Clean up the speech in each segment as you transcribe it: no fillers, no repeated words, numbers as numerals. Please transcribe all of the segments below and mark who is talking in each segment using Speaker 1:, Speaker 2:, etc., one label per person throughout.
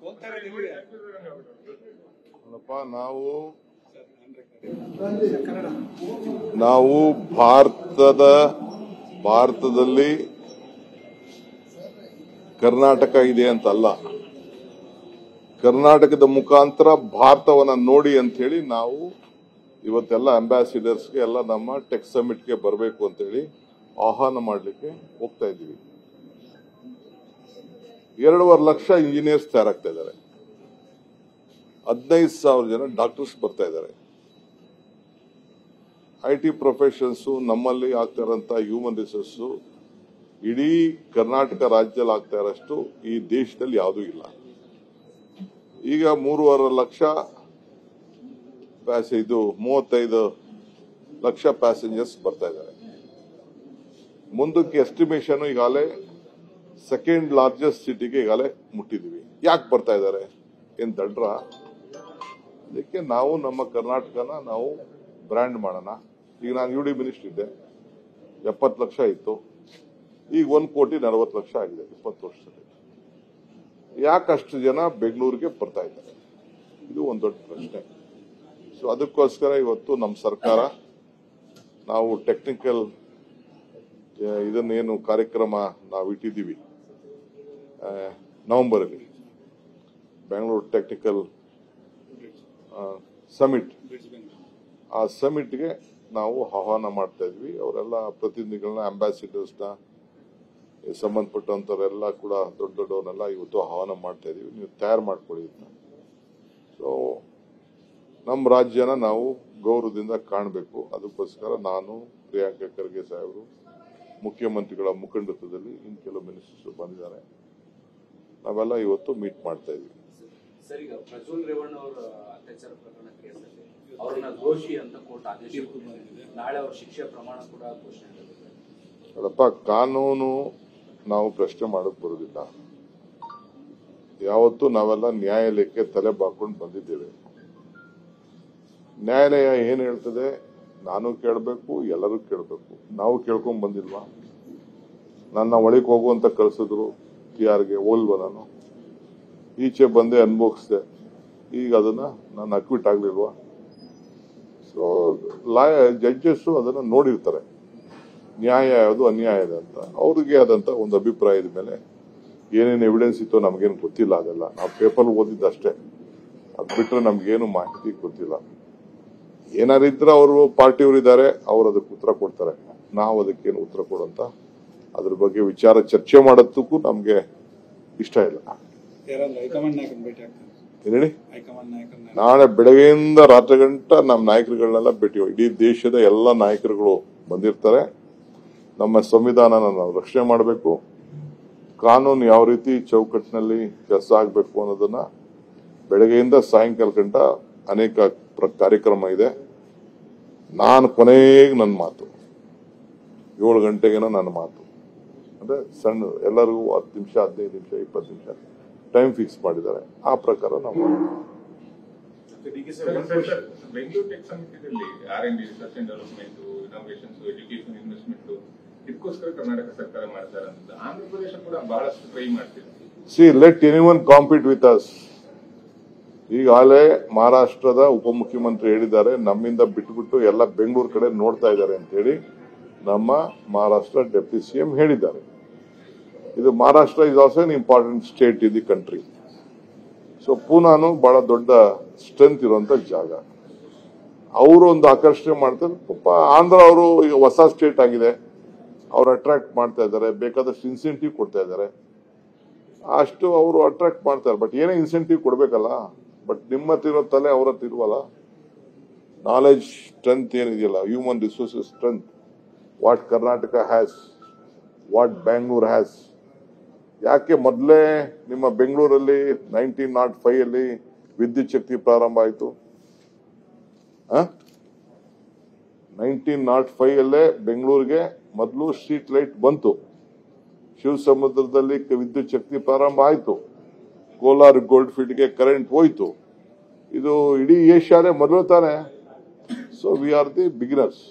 Speaker 1: ಅಲ್ಲಪ್ಪ, ನಾವು ಭಾರತದಲ್ಲಿ ಕರ್ನಾಟಕ ಇದೆ ಅಂತಲ್ಲ, ಕರ್ನಾಟಕದ ಮುಖಾಂತರ ಭಾರತವನ್ನ ನೋಡಿ ಅಂತ ಹೇಳಿ ನಾವು ಇವತ್ತೆಲ್ಲ ಅಂಬಾಸಿಡರ್ಸ್ಗೆ ಎಲ್ಲ ನಮ್ಮ ಟೆಕ್ ಸಮಿಟ್ಗೆ ಬರಬೇಕು ಅಂತ ಹೇಳಿ ಆಹ್ವಾನ ಮಾಡಲಿಕ್ಕೆ ಹೋಗ್ತಾ ಇದ್ದೀವಿ. 2.5 ಲಕ್ಷ ಇಂಜಿನಿಯರ್ಸ್ ತಯಾರಾಗ್ತಾ ಇದ್ದಾರೆ, 15,000 ಜನ ಡಾಕ್ಟರ್ಸ್ ಬರ್ತಾ ಇದ್ದಾರೆ. IT ಪ್ರೊಫೆಷನ್ಸ್ ನಮ್ಮಲ್ಲಿ ಆಗ್ತಾ ಇರೋಂಥ ಹ್ಯೂಮನ್ ರಿಸೋರ್ಸ್ ಇಡೀ ಕರ್ನಾಟಕ ರಾಜ್ಯದಲ್ಲಿ ಆಗ್ತಾ ಇರೋಷ್ಟು ಈ ದೇಶದಲ್ಲಿ ಯಾವುದೂ ಇಲ್ಲ. ಈಗ 3.5 ಲಕ್ಷ 35 ಲಕ್ಷ ಪ್ಯಾಸೆಂಜರ್ಸ್ ಬರ್ತಾ ಇದ್ದಾರೆ. ಮುಂದಕ್ಕೆ ಎಸ್ಟಿಮೇಷನ್ ಈಗಾಗಲೇ ಸೆಕೆಂಡ್ ಲಾರ್ಜೆಸ್ಟ್ ಸಿಟಿಗೆ ಈಗಾಗಲೇ ಮುಟ್ಟಿದೀವಿ. ಯಾಕೆ ಬರ್ತಾ ಇದ್ದಾರೆ? ಏನ್ ದಡ್ರ? ಅದಕ್ಕೆ ನಾವು ನಮ್ಮ ಕರ್ನಾಟಕನ ನಾವು ಬ್ರ್ಯಾಂಡ್ ಮಾಡೋಣ. ಈಗ ನಾನು UD ಮಿನಿಸ್ಟರ್ ಇದ್ದೆ, 70 ಲಕ್ಷ ಇತ್ತು, ಈಗ 1,40,00,000 ಆಗಿದೆ 20 ವರ್ಷದಲ್ಲಿ. ಯಾಕಷ್ಟು ಜನ ಬೆಂಗಳೂರಿಗೆ ಬರ್ತಾ ಇದ್ದಾರೆ? ಇದು ಒಂದು ದೊಡ್ಡ ಪ್ರಶ್ನೆ. ಸೊ ಅದಕ್ಕೋಸ್ಕರ ಇವತ್ತು ನಮ್ಮ ಸರ್ಕಾರ ನಾವು ಟೆಕ್ನಿಕಲ್ ಇದನ್ನೇನು ಕಾರ್ಯಕ್ರಮ ನಾವು ಇಟ್ಟಿದ್ದೀವಿ ನವೆಂಬರಲ್ಲಿ, ಬೆಂಗಳೂರು ಟೆಕ್ನಿಕಲ್ ಸಮಿಟ್, ಆ ಸಮಿಟ್ಗೆ ನಾವು ಆಹ್ವಾನ ಮಾಡ್ತಾ ಇದ್ವಿ. ಅವರೆಲ್ಲ ಪ್ರತಿನಿಧಿಗಳನ್ನ, ಅಂಬಾಸಿಡರ್ಸ್ನ, ಸಂಬಂಧಪಟ್ಟಂತವರೆಲ್ಲ ಕೂಡ ದೊಡ್ಡವರನ್ನೆಲ್ಲ ಇವತ್ತು ಆಹ್ವಾನ ಮಾಡ್ತಾ ಇದೀವಿ. ನೀವು ತಯಾರು ಮಾಡ್ಕೊಳ್ಳಿ. ಸೊ ನಮ್ಮ ರಾಜ್ಯನ ನಾವು ಗೌರವದಿಂದ ಕಾಣಬೇಕು. ಅದಕ್ಕೋಸ್ಕರ ನಾನು, ಪ್ರಿಯಾಂಕ ಖರ್ಗೆ ಸಾಹೇಬರು, ಮುಖ್ಯಮಂತ್ರಿಗಳ ಮುಖಂಡತ್ವದಲ್ಲಿ ಇನ್ನು ಕೆಲವು ಮಿನಿಸ್ಟರ್ಸ್ ಬಂದಿದ್ದಾರೆ, ನಾವೆಲ್ಲ ಇವತ್ತು ಮೀಟ್ ಮಾಡ್ತಾ ಇದೀವಿ.
Speaker 2: ಸರ್, ಈಗ ಪ್ರಜ್ವಲ್ ರೇವಣ್ಣ ಅವರ ಅತ್ಯಾಚಾರ ಪ್ರಕರಣ ಕೇಸಲ್ಲಿ ಅವರನ್ನ ದೋಷಿ ಅಂತ ಕೋರ್ಟ್ ಆದೇಶ ಕೊಟ್ಟಿದೆ. ನಾಳೆ ಅವರ ಶಿಕ್ಷೆ ಪ್ರಮಾಣ ಕೂಡ ಘೋಷಣೆ ಆಗಿದೆ.
Speaker 1: ಅಲ್ಲಪ್ಪ, ಕಾನೂನು ನಾವು ಪ್ರಶ್ನೆ ಮಾಡಕ್ ಬರೋದಿಲ್ಲ. ಯಾವತ್ತು ನಾವೆಲ್ಲ ನ್ಯಾಯಾಲಯಕ್ಕೆ ತಲೆ ಬಾಕೊಂಡು ಬಂದಿದ್ದೇವೆ. ನ್ಯಾಯಾಲಯ ಏನ್ ಹೇಳ್ತದೆ ನಾನು ಕೇಳಬೇಕು, ಎಲ್ಲರೂ ಕೇಳಬೇಕು. ನಾವು ಕೇಳ್ಕೊಂಡ್ ಬಂದಿಲ್ವಾ? ನನ್ನ ಒಳಗೆ ಹೋಗುವಂತ ಕಳ್ಸಿದ್ರು, TRಗೆ ಹೋಲ್ವ? ನಾನು ಈಚೆ ಬಂದೆ, ಅನುಭವಿಸಿದೆ. ಈಗ ಅದನ್ನ ನಾನು ಅಕ್ವಿಟ್ ಆಗ್ಲಿಲ್ವಾ? ಸೊ ಜಡ್ಜಸ್ ಅದನ್ನ ನೋಡಿರ್ತಾರೆ, ನ್ಯಾಯ ಯಾವುದು ಅನ್ಯಾಯ ಇದೆ ಅಂತ. ಅವ್ರಿಗೆ ಆದಂತ ಒಂದು ಅಭಿಪ್ರಾಯದ ಮೇಲೆ ಏನೇನು ಎವಿಡೆನ್ಸ್ ಇತ್ತೋ ನಮ್ಗೇನು ಗೊತ್ತಿಲ್ಲ. ಅದೆಲ್ಲ ನಾವು ಪೇಪರ್ ಓದಿದ್ದಷ್ಟೇ, ಅದ್ ಬಿಟ್ರೆ ನಮ್ಗೇನು ಮಾಹಿತಿ ಗೊತ್ತಿಲ್ಲ. ಏನಾರಿದ್ರೆ ಅವರು ಪಾರ್ಟಿಯವರು ಇದ್ದಾರೆ, ಅವ್ರು ಅದಕ್ಕೆ ಉತ್ತರ ಕೊಡ್ತಾರೆ. ನಾವು ಅದಕ್ಕೇನು ಉತ್ತರ ಕೊಡಂತ ಅದ್ರ ಬಗ್ಗೆ ವಿಚಾರ ಚರ್ಚೆ ಮಾಡೋದಕ್ಕೂ ನಮ್ಗೆ ಇಷ್ಟ ಇಲ್ಲ. ಹೇಳಿ, ನಾಳೆ ಬೆಳಗ್ಗೆಯಿಂದ ರಾತ್ರಿ ಗಂಟ ನಮ್ಮ ನಾಯಕರುಗಳನ್ನೆಲ್ಲ ಭೇಟಿ, ಇಡೀ ದೇಶದ ಎಲ್ಲ ನಾಯಕರುಗಳು ಬಂದಿರ್ತಾರೆ. ನಮ್ಮ ಸಂವಿಧಾನನ ನಾವು ರಕ್ಷಣೆ ಮಾಡಬೇಕು, ಕಾನೂನು ಯಾವ ರೀತಿ ಚೌಕಟ್ಟಿನಲ್ಲಿ ಕೆಲಸ ಆಗಬೇಕು ಅನ್ನೋದನ್ನ ಬೆಳಗ್ಗೆಯಿಂದ ಸಾಯಂಕಾಲ ಗಂಟ ಅನೇಕ ಕಾರ್ಯಕ್ರಮ ಇದೆ. ನಾನು ಕೊನೆಗೆ ನನ್ನ ಮಾತು 7 ಗಂಟೆಗೇನೋ ನನ್ನ ಮಾತು, ಅಂದ್ರೆ ಸಣ್ಣ ಎಲ್ಲರಿಗೂ 10 ನಿಮಿಷ, 15 ನಿಮಿಷ, 20 ನಿಮಿಷ ಟೈಮ್ ಫಿಕ್ಸ್ ಮಾಡಿದ್ದಾರೆ. ಆ ಪ್ರಕಾರ ನಾವು
Speaker 3: ಬೆಂಗಳೂರು ಟೆಕ್ ಸಮಿತಿಯಲ್ಲಿ R&D, research and development, innovations, education, investment ಇದಕ್ಕೋಸ್ಕರ ಕರ್ನಾಟಕ ಸರ್ಕಾರ ಮಾಡ್ತಾರೆ ಅಂತ ಆಂಧ್ರ ಪ್ರದೇಶ ಕೂಡ ಬಹಳಷ್ಟು ಟ್ರೈ ಮಾಡ್ತಿದೆ.
Speaker 1: C let anyone compete with us. ಈಗಾಗಲೇ ಮಹಾರಾಷ್ಟ್ರದ ಉಪಮುಖ್ಯಮಂತ್ರಿ ಹೇಳಿದ್ದಾರೆ, ನಮ್ಮಿಂದ ಬಿಟ್ಬಿಟ್ಟು ಎಲ್ಲ ಬೆಂಗಳೂರು ಕಡೆ ನೋಡ್ತಾ ಇದ್ದಾರೆ ಅಂತ ಹೇಳಿ ನಮ್ಮ ಮಹಾರಾಷ್ಟ್ರ ಡೆಪ್ಟಿ CM ಹೇಳಿದ್ದಾರೆ. ಇದು Maharashtra is also an important state in the country. So ಪೂನಾನು ಬಹಳ ದೊಡ್ಡ ಸ್ಟ್ರೆಂತ್ ಇರುವಂತ ಜಾಗ. ಅವರು ಒಂದು ಆಕರ್ಷಣೆ ಮಾಡ್ತಾರೆ. ಪಾಪ ಆಂಧ್ರ ಅವರು ಈಗ ಹೊಸ ಸ್ಟೇಟ್ ಆಗಿದೆ, ಅವ್ರು ಅಟ್ರಾಕ್ಟ್ ಮಾಡ್ತಾ ಇದ್ದಾರೆ, ಬೇಕಾದಷ್ಟು ಇನ್ಸೆಂಟಿವ್ ಕೊಡ್ತಾ ಇದ್ದಾರೆ, ಅಷ್ಟು ಅವರು ಅಟ್ರಾಕ್ಟ್ ಮಾಡ್ತಾರೆ. ಬಟ್ ಏನೇ ಇನ್ಸೆಂಟಿವ್ ಕೊಡ್ಬೇಕಲ್ಲ, ಬಟ್ ನಿಮ್ಮ ಹತ್ರ ಇರೋ ತಲೆ ಅವ್ರ ಹತ್ರ ಇರುವಲ್ಲ. ನಾಲೆಜ್ ಸ್ಟ್ರೆಂತ್ ಏನಿದೆಯಲ್ಲ, human resources strength, what Karnataka has, what Bangalore has. ಯಾಕೆ ಮೊದಲೇ ನಿಮ್ಮ ಬೆಂಗಳೂರಲ್ಲಿ 1905 ಅಲ್ಲಿ ವಿದ್ಯುತ್ ಶಕ್ತಿ ಪ್ರಾರಂಭ ಆಯಿತು? 1905 ಅಲ್ಲೇ ಬೆಂಗಳೂರಿಗೆ ಮೊದಲು ಸ್ಟ್ರೀಟ್ ಲೈಟ್ ಬಂತು. ಶಿವ ಸಮುದ್ರದಲ್ಲಿ ವಿದ್ಯುತ್ ಶಕ್ತಿ ಪ್ರಾರಂಭ ಆಯಿತು. ಕೋಲಾರ ಗೋಲ್ಡ್ ಫೀಲ್ಡ್ಗೆ ಕರೆಂಟ್ ಹೋಯ್ತು. ಇದು ಇಡೀ ಏಷ್ಯಾನೇ ಮೊದಲು ತಾನೆ. So we are the beginners.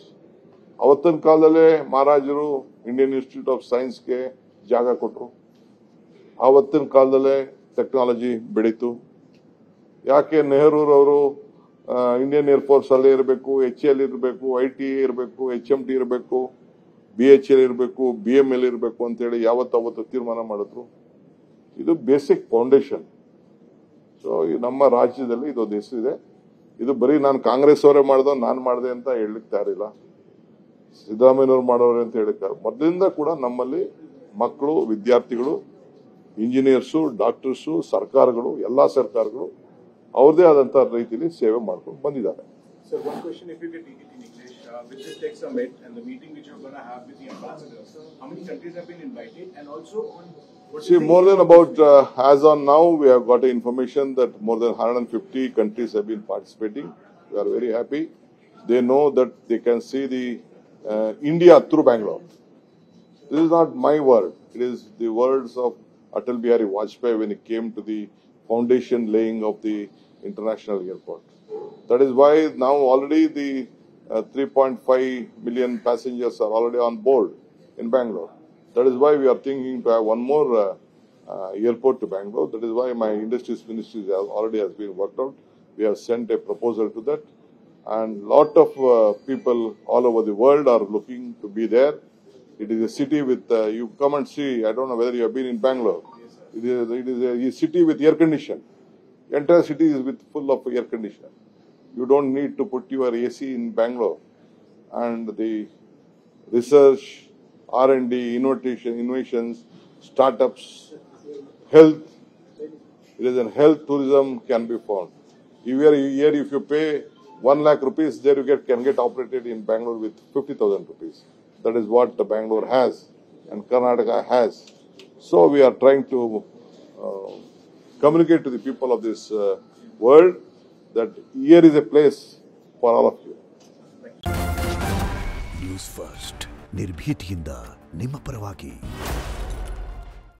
Speaker 1: ಅವತ್ತಿನ ಕಾಲದಲ್ಲೇ ಮಹಾರಾಜರು ಇಂಡಿಯನ್ ಇನ್ಸ್ಟಿಟ್ಯೂಟ್ ಆಫ್ ಸೈನ್ಸ್ಗೆ ಜಾಗ ಕೊಟ್ಟರು. ಆವತ್ತಿನ ಕಾಲದಲ್ಲೇ ಟೆಕ್ನಾಲಜಿ ಬೆಳೀತು. ಯಾಕೆ ನೆಹರೂರವರು ಇಂಡಿಯನ್ ಏರ್ಫೋರ್ಸ್ ಅಲ್ಲೇ ಇರಬೇಕು, HAL ಇರಬೇಕು, ITA ಇರಬೇಕು, HMT ಇರಬೇಕು, BHL ಇರಬೇಕು, BML ಇರಬೇಕು ಅಂತೇಳಿ ಅವತ್ತು ತೀರ್ಮಾನ ಮಾಡಿದ್ರು. ಇದು ಬೇಸಿಕ್ ಫೌಂಡೇಶನ್. ಸೊ ನಮ್ಮ ರಾಜ್ಯದಲ್ಲಿ ಇದೊಂದು ಹೆಸರಿದೆ. ಇದು ಬರೀ ನಾನು ಕಾಂಗ್ರೆಸ್ ಅವರೇ ಮಾಡ್ದೋ ನಾನು ಮಾಡಿದೆ ಅಂತ ಹೇಳಲಿಕ್ಕೆ ತಯಾರಿಲ್ಲ, ಸಿದ್ದರಾಮಯ್ಯನವ್ರು ಮಾಡೋರೆ ಅಂತ ಹೇಳಿದ್ದಾರೆ. ಮೊದಲಿಂದ ಕೂಡ ನಮ್ಮಲ್ಲಿ ಮಕ್ಕಳು, ವಿದ್ಯಾರ್ಥಿಗಳು, ಇಂಜಿನಿಯರ್ಸು, ಡಾಕ್ಟರ್ಸು, ಸರ್ಕಾರಗಳು, ಎಲ್ಲಾ ಸರ್ಕಾರಗಳು ಅವ್ರದೇ ಆದಂತ ರೀತಿಯಲ್ಲಿ ಸೇವೆ ಮಾಡ್ಕೊಂಡು ಬಂದಿದ್ದಾರೆ.
Speaker 4: Sir, one question, if you can take it in English, with this tech summit and the meeting which you're going to have with the ambassadors, how many countries have been invited, and also on what
Speaker 1: See, more than about, as on now, we have got information that more than 150 countries have been participating. We are very happy. They know that they can see the India through Bangalore. This is not my word. It is the words of Atal Bihari Vajpayee when he came to the foundation laying of the international airport. That is why now already the 3.5 million passengers are already on board in Bangalore. That is why we are thinking to have one more airport to Bangalore. That is why my industries ministry already has been worked out. We have sent a proposal to that, and lot of people all over the world are looking to be there. It is a city with you come and see. I don't know whether you have been in Bangalore. It is a city with air condition. The entire city is with full of air condition. You don't need to put your AC in Bangalore. And the research, R&D, innovations, startups, health, it is a health tourism can be found. Here if you pay 1 lakh rupees, there you can get operated in Bangalore with 50,000 rupees. That is what the Bangalore has and Karnataka has. So we are trying to communicate to the people of this world that here is a place for all of you.
Speaker 5: News first ನಿರ್ಭೀತಿಯಿಂದ ನಿಮ್ಮ ಪರವಾಗಿ.